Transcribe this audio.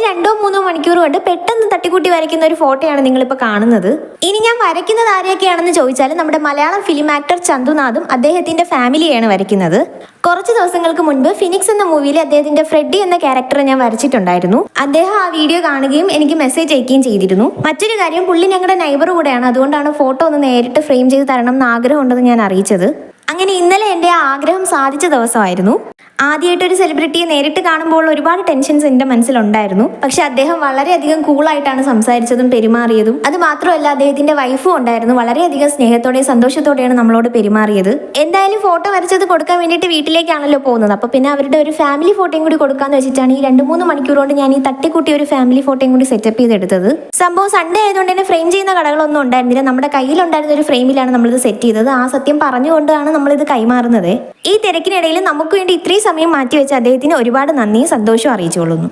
2-3 മണിക്കൂർ കൊണ്ട് പെട്ടെന്ന് തട്ടിക്കൂട്ടി വരയ്ക്കുന്ന ഒരു ഫോട്ടോയാണ് നിങ്ങളിപ്പോൾ കാണുന്നത്. ഇനി ഞാൻ വരയ്ക്കുന്നത് ആരെയൊക്കെയാണെന്ന് ചോദിച്ചാൽ നമ്മുടെ മലയാളം ഫിലിം ആക്ടർ ചന്തുനാഥും അദ്ദേഹത്തിന്റെ ഫാമിലിയാണ് വരയ്ക്കുന്നത്. കുറച്ച് ദിവസങ്ങൾക്ക് മുൻപ് ഫിനിക്സ് എന്ന മൂവിയിൽ അദ്ദേഹത്തിന്റെ ഫ്രെഡി എന്ന ക്യാരക്ടറെ ഞാൻ വരച്ചിട്ടുണ്ടായിരുന്നു. അദ്ദേഹം ആ വീഡിയോ കാണുകയും എനിക്ക് മെസ്സേജ് അയക്കുകയും ചെയ്തിരുന്നു. മറ്റൊരു കാര്യം, പുള്ളി ഞങ്ങളുടെ നൈബർ കൂടെയാണ്. അതുകൊണ്ടാണ് ഫോട്ടോ ഒന്ന് നേരിട്ട് ഫ്രെയിം ചെയ്ത് തരണം എന്ന് ആഗ്രഹമുണ്ടെന്ന് ഞാൻ അറിയിച്ചത്. അങ്ങനെ ഇന്നലെ എൻ്റെ ആ ആഗ്രഹം സാധിച്ച ദിവസമായിരുന്നു. ആദ്യമായിട്ടൊരു സെലിബ്രിറ്റിയെ നേരിട്ട് കാണുമ്പോൾ ഒരുപാട് ടെൻഷൻസ് എൻ്റെ മനസ്സിലുണ്ടായിരുന്നു. പക്ഷെ അദ്ദേഹം വളരെയധികം കൂളായിട്ടാണ് സംസാരിച്ചതും പെരുമാറിയതും. അത് മാത്രമല്ല, അദ്ദേഹത്തിന്റെ വൈഫും ഉണ്ടായിരുന്നു. വളരെയധികം സ്നേഹത്തോടെയും സന്തോഷത്തോടെയാണ് നമ്മളോട് പെരുമാറിയത്. എന്തായാലും ഫോട്ടോ വരച്ചത് കൊടുക്കാൻ വേണ്ടിയിട്ട് വീട്ടിലേക്കാണല്ലോ പോകുന്നത്. അപ്പോൾ പിന്നെ അവരുടെ ഒരു ഫാമിലി ഫോട്ടോയും കൂടി കൊടുക്കാന്ന് വെച്ചിട്ടാണ് ഈ 2-3 മണിക്കൂർ കൊണ്ട് ഞാൻ ഈ തട്ടിക്കൂട്ടി ഒരു ഫാമിലി ഫോട്ടോയും കൂടി സെറ്റപ്പ് ചെയ്തെടുത്തത്. സംഭവം സൺഡേ ആയതുകൊണ്ട് തന്നെ ഫ്രെയിം ചെയ്യുന്ന കടകളൊന്നും ഉണ്ടായിരുന്നില്ല. നമ്മുടെ കയ്യിലുണ്ടായിരുന്ന ഒരു ഫ്രെയിമിലാണ് നമ്മളിത് സെറ്റ് ചെയ്തത്. ആ സത്യം പറഞ്ഞുകൊണ്ടാണ് നമ്മളിത് കൈമാറുന്നത്. ഈ തിരക്കിനിടയിൽ നമുക്ക് വേണ്ടി ഇത്രയും സമയം മാറ്റിവെച്ച അദ്ദേഹത്തിന് ഒരുപാട് നന്ദിയും സന്തോഷവും അറിയിച്ചുകൊള്ളുന്നു.